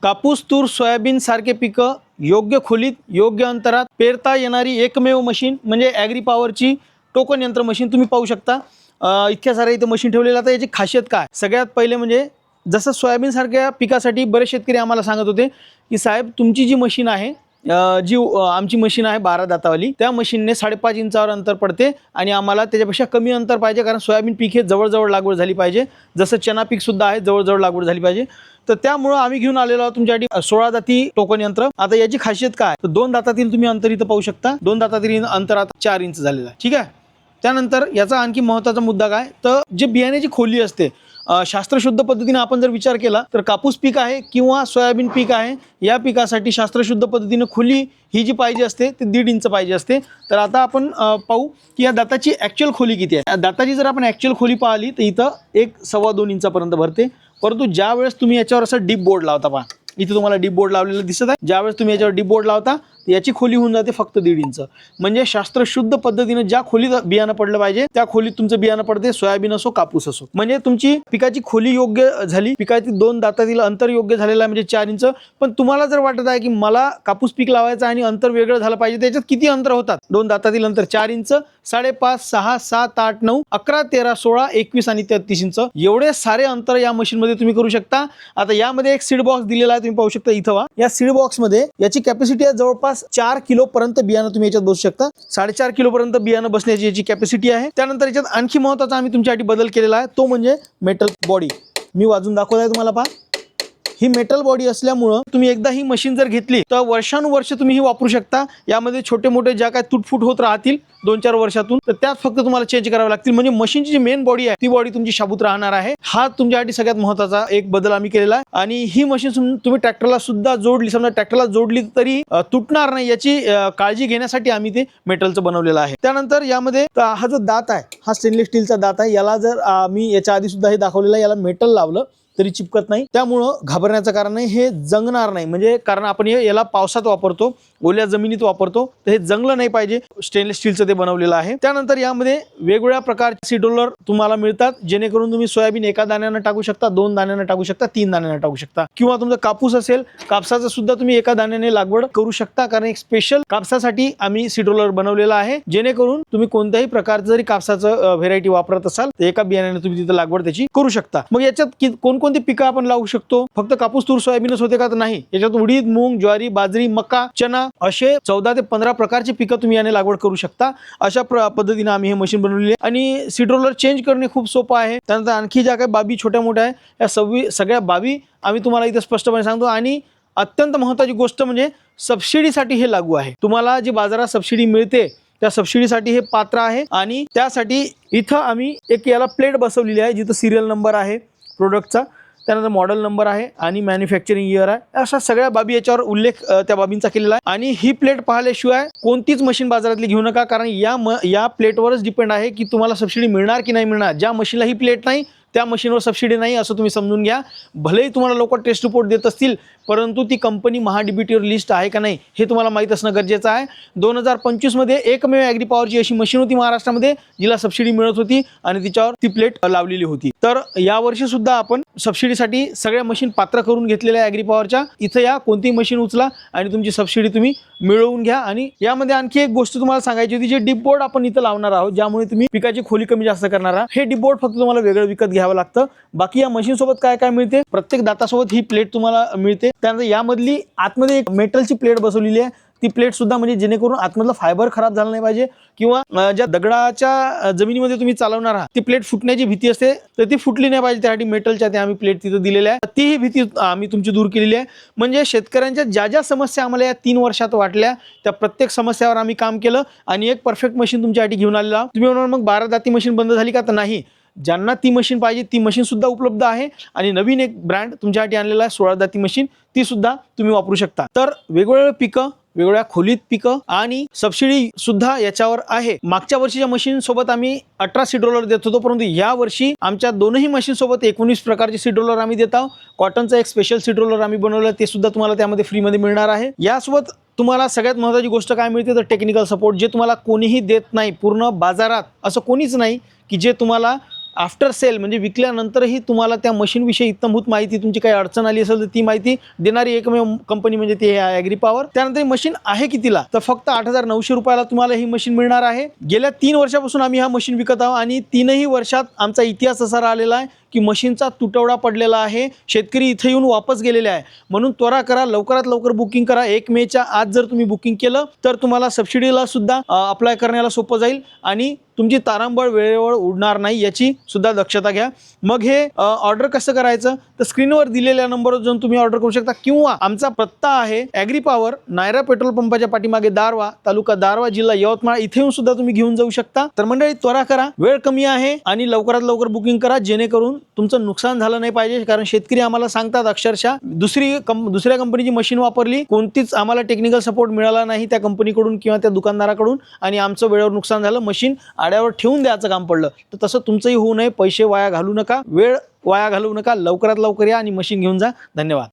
कापूस, तूर, सोयाबीन सारखे पिकं योग्य खोलीत योग्य अंतरात पेरता येणारी एकमेव मशीन म्हणजे ॲग्री पॉवरची टोकन यंत्र मशीन तुम्ही पाहू शकता। इतक्या साऱ्या इथं मशीन ठेवलेलं। आता याची खासियत काय, सगळ्यात पहिले म्हणजे जसं सोयाबीन सारख्या पिकासाठी बरेच शेतकरी आम्हाला सांगत होते की साहेब तुमची जी मशीन आहे आमची मशीन आहे 12 दातावाली, त्या मशीनने 5.5 इंचावर अंतर पडते आणि आम्हाला त्याच्यापेक्षा कमी अंतर पाहिजे, कारण सोयाबीन पीक हे जवळजवळ लागवड झाली पाहिजे, जसं चना पीक सुद्धा आहे जवळजवळ लागवड झाली पाहिजे। तर त्यामुळे आम्ही घेऊन आलेलो आहोत तुमच्यासाठी 16 दाती टोकन यंत्र। आता याची खासियत काय, तर 2 दातातील तुम्ही अंतर इथं पाहू शकता, 2 दातातील अंतर आता 4 इंच झालेलं आहे, ठीक आहे। त्यानंतर याचा आणखी महत्त्वाचा मुद्दा काय, तर जे बियाण्याची खोली असते शास्त्रशुद्ध पद्धतीने आपण जर विचार केला तर कापूस पीक आहे किंवा सोयाबीन पीक आहे, या पिकासाठी शास्त्रशुद्ध पद्धतीने खोली ही जी पाहिजे असते ते 1.5 इंच पाहिजे असते। तर आता आपण पाहू की या दाताची ॲक्च्युअल खोली किती आहे। दाताची जर आपण ॲक्च्युअल खोली पाहिली तर इथं 1-2.25 इंचापर्यंत भरते, परंतु ज्या वेळेस तुम्ही याच्यावर असं डीप बोर्ड लावता, पहा इथे तुम्हाला डीप बोर्ड लावलेलं दिसत आहे, ज्यावेळेस तुम्ही याच्यावर डीप बोर्ड लावता याची खोली होऊन जाते फक्त 1.5 इंच। म्हणजे शास्त्रशुद्ध पद्धतीने ज्या खोलीत बियाणं पडलं पाहिजे त्या खोलीत तुमचं बियाणं पडते, सोयाबीन असो कापूस असो। म्हणजे तुमची पिकाची खोली योग्य झाली, पिकाची 2 दातातील अंतर योग्य झालेलं आहे म्हणजे 4 इंच। पण तुम्हाला जर वाटत आहे की मला कापूस पीक लावायचं आणि अंतर वेगळं झालं पाहिजे, त्याच्यात किती अंतर होतात, 2 दातातील अंतर 4 इंच, 5.5, 6, 7, 8, 9, 11, 13, 16, 21 आणि 33 इंच एवढे सारे अंतर या मशीन मध्ये तुम्ही करू शकता। आता यामध्ये एक सीड बॉक्स दिलेला आहे, तुम्ही पाहू शकता इथं या सीड बॉक्स मध्ये याची कॅपॅसिटी आहे जवळपास 4 किलो पर्यंत बियाणं तुम्ही याच्यात बसू शकता, 4.5 किलो पर्यंत बियाणं बसण्याची याची कॅपॅसिटी आहे। त्यानंतर याच्यात आणखी महत्त्वाचा आम्ही तुमच्यासाठी बदल केलेला आहे, तो म्हणजे मेटल बॉडी। मी वाजून दाखवत आहे तुम्हाला, पहा ही मेटल बॉडी असल्यामुळं तुम्ही एकदा ही मशीन जर घेतली तर वर्षानुवर्ष तुम्ही ही वापरू शकता। यामध्ये छोटे मोठे ज्या काय तुटफूट होत राहतील 2-4 वर्षातून तर त्यात फक्त तुम्हाला चेंज करावे लागतील, म्हणजे मशीनची जी मेन बॉडी आहे ती बॉडी तुमची शाबूत राहणार आहे। हा तुमच्यासाठी सगळ्यात महत्त्वाचा एक बदल आम्ही केलेला आहे। आणि ही मशीन तुम्ही ट्रॅक्टरला सुद्धा जोडली, समजा ट्रॅक्टरला जोडली तरी तुटणार नाही याची काळजी घेण्यासाठी आम्ही ते मेटलचं बनवलेलं आहे। त्यानंतर यामध्ये हा जो दात आहे हा स्टेनलेस स्टीलचा दात आहे, याला जर आम्ही याच्या आधी सुद्धा हे दाखवलेलं आहे, याला मेटल लावलं तरी चिपकत नाही, त्यामुळं घाबरण्याचं कारण नाही, हे जंगणार नाही। म्हणजे कारण आपण याला पावसात वापरतो, ओल्या जमिनीत वापरतो, तर हे जंगलं नाही पाहिजे, स्टेनलेस स्टीलचं ते बनवलेलं आहे। त्यानंतर यामध्ये वेगवेगळ्या प्रकारचे सीड रोलर तुम्हाला मिळतात, जेणेकरून तुम्ही सोयाबीन 1 दाण्यानं टाकू शकता, 2 दाण्यानं टाकू शकता, 3 दाण्यानं टाकू शकता, किंवा तुमचा कापूस असेल कापसाचं सुद्धा तुम्ही 1 दाण्याने लागवड करू शकता, कारण एक स्पेशल कापसासाठी आम्ही सीड रोलर बनवलेला आहे, जेणेकरून तुम्ही कोणत्याही प्रकारचं जरी कापसाचं व्हेरायटी वापरत असाल तर एका बियाण्याने तुम्ही तिथे लागवड त्याची करू शकता। मग याच्यात कोणकोणती पिकं आपण लावू शकतो, फक्त कापूस, तूर, सोयाबीनच होते का, तर नाही, याच्यात उडीद, मूग, ज्वारी, बाजरी, मका, चना असे 14 ते 15 प्रकारची पिकं तुम्ही याने लागवड करू शकता। अशा पद्धतीने आम्ही हे मशीन बनवलेली आहे आणि सीड रोलर चेंज करणे खूप सोपं आहे। त्यानंतर आणखी ज्या काही बाबी छोट्या मोठ्या आहे या सगळ्या बाबी आम्ही तुम्हाला इथे स्पष्टपणे सांगतो। आणि अत्यंत महत्त्वाची गोष्ट म्हणजे सबसिडीसाठी हे लागू आहे, तुम्हाला जी बाजारात सबसिडी मिळते त्या सबसिडीसाठी हे पात्र आहे। आणि त्यासाठी इथं आम्ही एक याला प्लेट बसवलेली आहे, जिथं सिरियल नंबर आहे प्रोडक्टचा, त्यानंतर मॉडेल नंबर आहे आणि मॅन्युफॅक्चरिंग इयर आहे, अशा सगळ्या बाबी याच्यावर उल्लेख त्या बाबींचा केलेला आहे। आणि ही प्लेट पाहिल्याशिवाय कोणतीच मशीन बाजारातली घेऊ नका, कारण या प्लेटवरच डिपेंड आहे की तुम्हाला सबसिडी मिळणार की नाही मिळणार। ज्या मशीनला ही प्लेट नाही त्या मशीनवर सबसिडी नाही असं तुम्ही समजून घ्या। भलेही तुम्हाला लोक टेस्ट रिपोर्ट देत असतील, परंतु ती कंपनी महाडीबीटीवर लिस्ट आहे का नाही हे तुम्हाला माहीत असणं गरजेचं आहे। 2025 मध्ये एकमेव ॲग्री पॉवरची अशी मशीन होती महाराष्ट्रामध्ये जिला सबसिडी मिळत होती आणि तिच्यावर ती प्लेट लावलेली होती। तर यावर्षी सुद्धा आपण सबसिडीसाठी सगळ्या मशीन पात्र करून घेतलेल्या ॲग्री पॉवरच्या, इथं या कोणतीही मशीन उचला आणि तुमची सबसिडी तुम्ही मिळवून घ्या। आणि यामध्ये आणखी एक गोष्ट तुम्हाला सांगायची होती, जे डिप बोर्ड आपण इथं लावणार आहोत ज्यामुळे तुम्ही पिकाची खोली कमी जास्त करणार आहात, हे डिप बोर्ड फक्त तुम्हाला वेगळं विकत घ्यावं लागतं। बाकी या मशीन सोबत काय काय मिळते, प्रत्येक दातासोबत ही प्लेट तुम्हाला मिळते। त्यानंतर यामधली आतमध्ये एक मेटलची प्लेट बसवलेली आहे, ती प्लेट सुद्धा म्हणजे जेणेकरून आतमधलं फायबर खराब झालं नाही पाहिजे, किंवा ज्या दगडाच्या जमिनीमध्ये तुम्ही चालवणार आहात ती प्लेट फुटण्याची भीती असते तर ती फुटली नाही पाहिजे, त्यासाठी मेटलच्या त्या आम्ही प्लेट तिथं दिलेल्या आहे, तीही भीती आम्ही तुमची दूर केलेली आहे। म्हणजे शेतकऱ्यांच्या ज्या ज्या समस्या आम्हाला या 3 वर्षात वाटल्या त्या प्रत्येक समस्यावर आम्ही काम केलं आणि एक परफेक्ट मशीन तुमच्यासाठी घेऊन आलेलो आहोत। तुम्ही म्हणाल मग 12 दाती मशीन बंद झाली का, तर नाही, ज्यांना ती मशीन पाहिजे ती मशीन सुद्धा उपलब्ध आहे। आणि नवीन एक ब्रँड तुमच्यासाठी आणलेला आहे 16 दाती मशीन, ती सुद्धा तुम्ही वापरू शकता। तर वेगवेगळे पिकं, वेगवेगळ्या खोलीत पिकं आणि सबसिडी सुद्धा याच्यावर आहे। मागच्या वर्षीच्या मशीन सोबत आम्ही 18 सीड रोलर देत होतो, परंतु या वर्षी आमच्या दोनही मशीन सोबत 19 प्रकारचे सीड रोलर आम्ही देत आहोत। कॉटनचा एक स्पेशल सीड रोलर आम्ही बनवलं, ते सुद्धा तुम्हाला त्यामध्ये फ्रीमध्ये मिळणार आहे। यासोबत तुम्हाला सगळ्यात महत्त्वाची गोष्ट काय मिळते तर टेक्निकल सपोर्ट, जे तुम्हाला कोणीही देत नाही। पूर्ण बाजारात असं कोणीच नाही की जे तुम्हाला आफ्टर सेल म्हणजे विकल्यानंतरही तुम्हाला त्या मशीनविषयी इत्तमभूत माहिती, तुमची काही अडचण आली असेल तर ती माहिती देणारी एकमेव कंपनी म्हणजे ती आहे ॲग्री पॉवर. त्यानंतर ही मशीन आहे कितीला, तर फक्त 8,900 रुपयाला तुम्हाला ही मशीन मिळणार आहे. गेल्या 3 वर्षापासून आम्ही हा मशीन विकत आहोत आणि 3ही वर्षात आमचा इतिहास असा राहिलेला आहे की मशीनचा तुटवडा पडलेला आहे. शेतकरी इथे येऊन वापस गेलेले आहे. म्हणून त्वरा करा, लवकरात लवकर बुकिंग करा. 1 मेच्या आज जर तुम्ही बुकिंग केलं तर तुम्हाला सबसिडीला सुद्धा अप्लाय करण्याला सोपं जाईल आणि तुमची तारांबळ वेळेवर उडणार नाही याची सुद्धा दक्षता घ्या. मग हे ऑर्डर कसं करायचं, तर स्क्रीनवर दिलेल्या नंबरवर जाऊन तुम्ही ऑर्डर करू शकता किंवा आमचा पत्ता आहे ॲग्री पॉवर, नायरा पेट्रोल पंपाच्या पाठीमागे दारवा, तालुका दारवा, जिल्हा यवतमाळ. इथे येऊन सुद्धा तुम्ही घेऊन जाऊ शकता. तर मंडळी त्वरा करा, वेळ कमी आहे आणि लवकरात लवकर बुकिंग करा जेणेकरून तुमचं नुकसान झालं नाही पाहिजे. कारण शेतकरी आम्हाला सांगतात अक्षरशः दुसऱ्या कंपनीची मशीन वापरली, कोणतीच आम्हाला टेक्निकल सपोर्ट मिळाला नाही त्या कंपनीकडून किंवा त्या दुकानदाराकडून आणि आमचं वेळेवर नुकसान झालं, मशीन आड्यावर ठेवून द्यायचं काम पडलं. तर तसं तुमचंही होऊ नये. पैसे वाया घालू नका, वेळ वाया घालवू नका. लवकरात लवकर या आणि मशीन घेऊन जा. धन्यवाद.